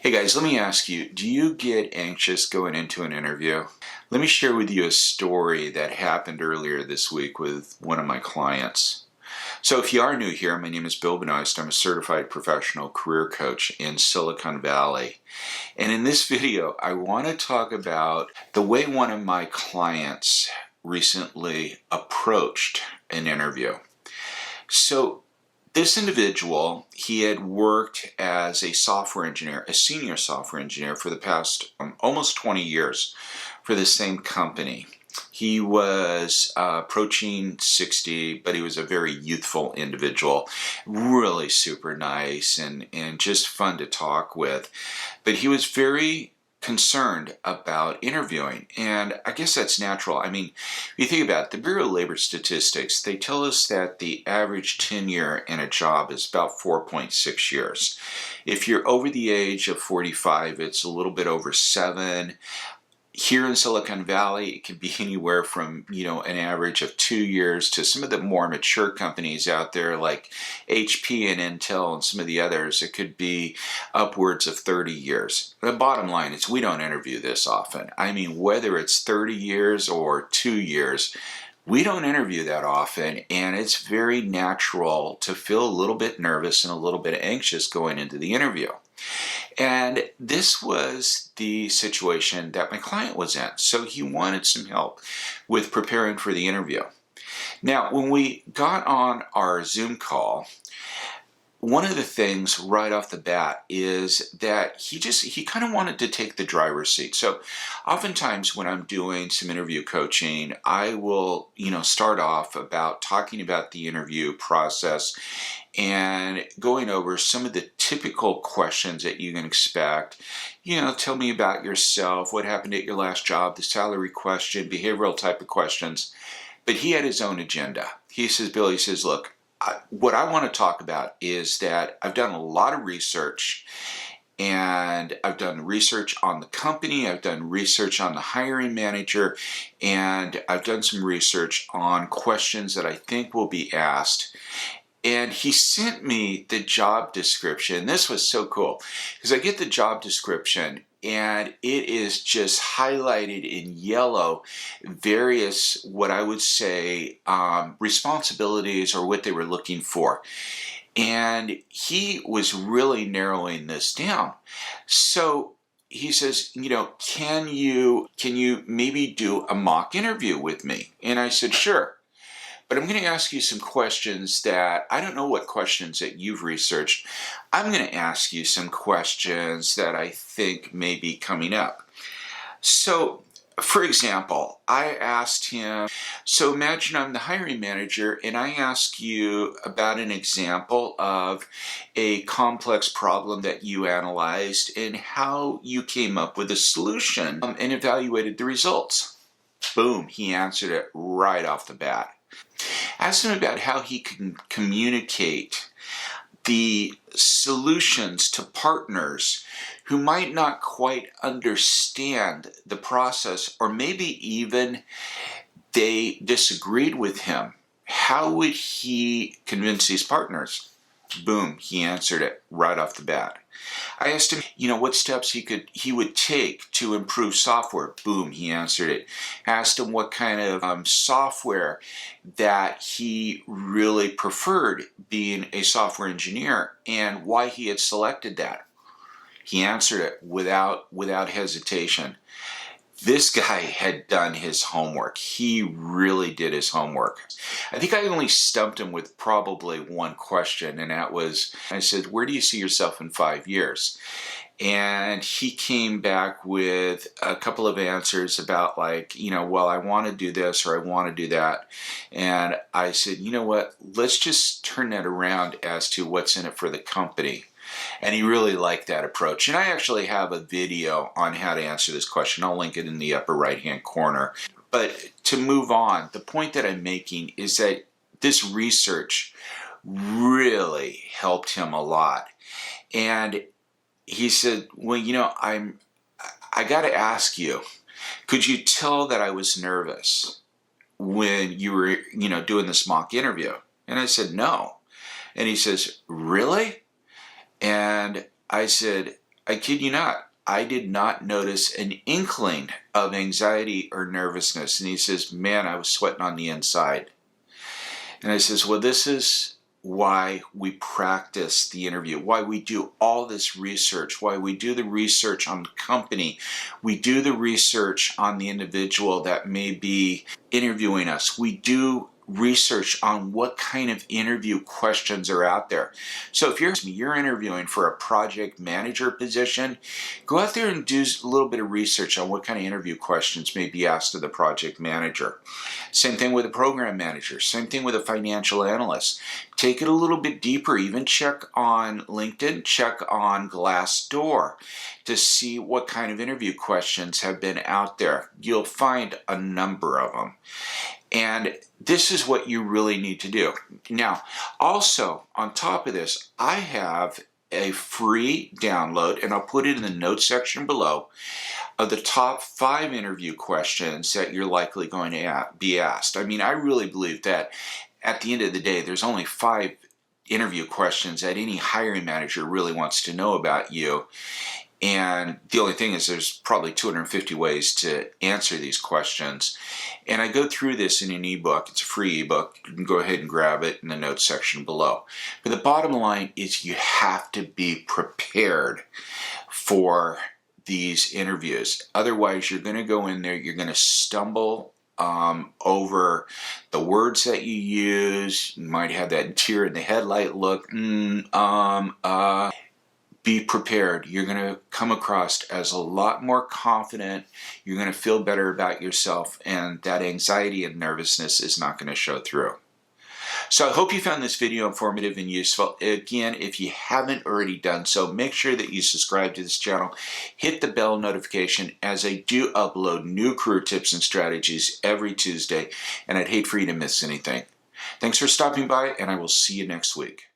Hey guys, let me ask you, do you get anxious going into an interview? Let me share with you a story that happened earlier this week with one of my clients. So if you are new here, my name is Bill Benoist. I'm a certified professional career coach in Silicon Valley. And in this video, I want to talk about the way one of my clients recently approached an interview. So this individual, he had worked as a software engineer, a senior software engineer for the past almost 20 years for the same company. He was approaching 60, but he was a very youthful individual, really super nice and just fun to talk with. But he was very concerned about interviewing, and I guess that's natural. I mean, if you think about it, the Bureau of Labor Statistics, they tell us that the average tenure in a job is about 4.6 years. If you're over the age of 45, it's a little bit over 7. Here in Silicon Valley, it can be anywhere from, an average of 2 years to some of the more mature companies out there like HP and Intel and some of the others. It could be upwards of 30 years. The bottom line is we don't interview this often. I mean, whether it's 30 years or 2 years, we don't interview that often, and it's very natural to feel a little bit nervous and a little bit anxious going into the interview. And this was the situation that my client was in. So he wanted some help with preparing for the interview. Now, when we got on our Zoom call, one of the things right off the bat is that he kind of wanted to take the driver's seat. So oftentimes when I'm doing some interview coaching, I will, start off about talking about the interview process and going over some of the typical questions that you can expect. Tell me about yourself, what happened at your last job, the salary question, behavioral type of questions. But he had his own agenda. He says, Bill, look, what I want to talk about is that I've done a lot of research, and I've done research on the company, I've done research on the hiring manager, and I've done some research on questions that I think will be asked. And he sent me the job description. This was so cool because I get the job description and it is just highlighted in yellow various, what I would say, responsibilities or what they were looking for. And he was really narrowing this down. So he says, can you maybe do a mock interview with me? And I said, sure. But I'm going to ask you some questions that I don't know what questions that you've researched. I'm going to ask you some questions that I think may be coming up. So, for example, I asked him, so imagine I'm the hiring manager and I ask you about an example of a complex problem that you analyzed and how you came up with a solution and evaluated the results. Boom, he answered it right off the bat. Asked him about how he can communicate the solutions to partners who might not quite understand the process, or maybe even they disagreed with him. How would he convince these partners? Boom, he answered it right off the bat. I asked him, what steps he would take to improve software. Boom, he answered it. Asked him what kind of software that he really preferred being a software engineer and why he had selected that. He answered it without hesitation. This guy had done his homework. He really did his homework. I think I only stumped him with probably one question, and that was, I said, where do you see yourself in 5 years? And he came back with a couple of answers about well, I want to do this or I want to do that. And I said, you know what, let's just turn that around as to what's in it for the company. And he really liked that approach. And I actually have a video on how to answer this question. I'll link it in the upper right-hand corner. But to move on, the point that I'm making is that this research really helped him a lot. And he said, well, I got to ask you, could you tell that I was nervous when you were, doing this mock interview? And I said, no. And he says, really? And I said, I kid you not, I did not notice an inkling of anxiety or nervousness. And he says, man, I was sweating on the inside. And I says, well, this is why we practice the interview, why we do all this research, why we do the research on the company, we do the research on the individual that may be interviewing us, we do research on what kind of interview questions are out there. So if you're interviewing for a project manager position, go out there and do a little bit of research on what kind of interview questions may be asked of the project manager. Same thing with a program manager, same thing with a financial analyst. Take it a little bit deeper, even check on LinkedIn, check on Glassdoor to see what kind of interview questions have been out there. You'll find a number of them. And this is what you really need to do. Now, also, on top of this, I have a free download, and I'll put it in the notes section below, of the top 5 interview questions that you're likely going to be asked. I mean, I really believe that at the end of the day, there's only 5 interview questions that any hiring manager really wants to know about you. And the only thing is there's probably 250 ways to answer these questions. And I go through this in an ebook. It's a free ebook. You can go ahead and grab it in the notes section below. But the bottom line is you have to be prepared for these interviews. Otherwise, you're going to go in there, you're going to stumble over the words that you use. You might have that deer in the headlight look. Be prepared. You're going to come across as a lot more confident. You're going to feel better about yourself, and that anxiety and nervousness is not going to show through. So I hope you found this video informative and useful. Again, if you haven't already done so, make sure that you subscribe to this channel. Hit the bell notification, as I do upload new career tips and strategies every Tuesday, and I'd hate for you to miss anything. Thanks for stopping by, and I will see you next week.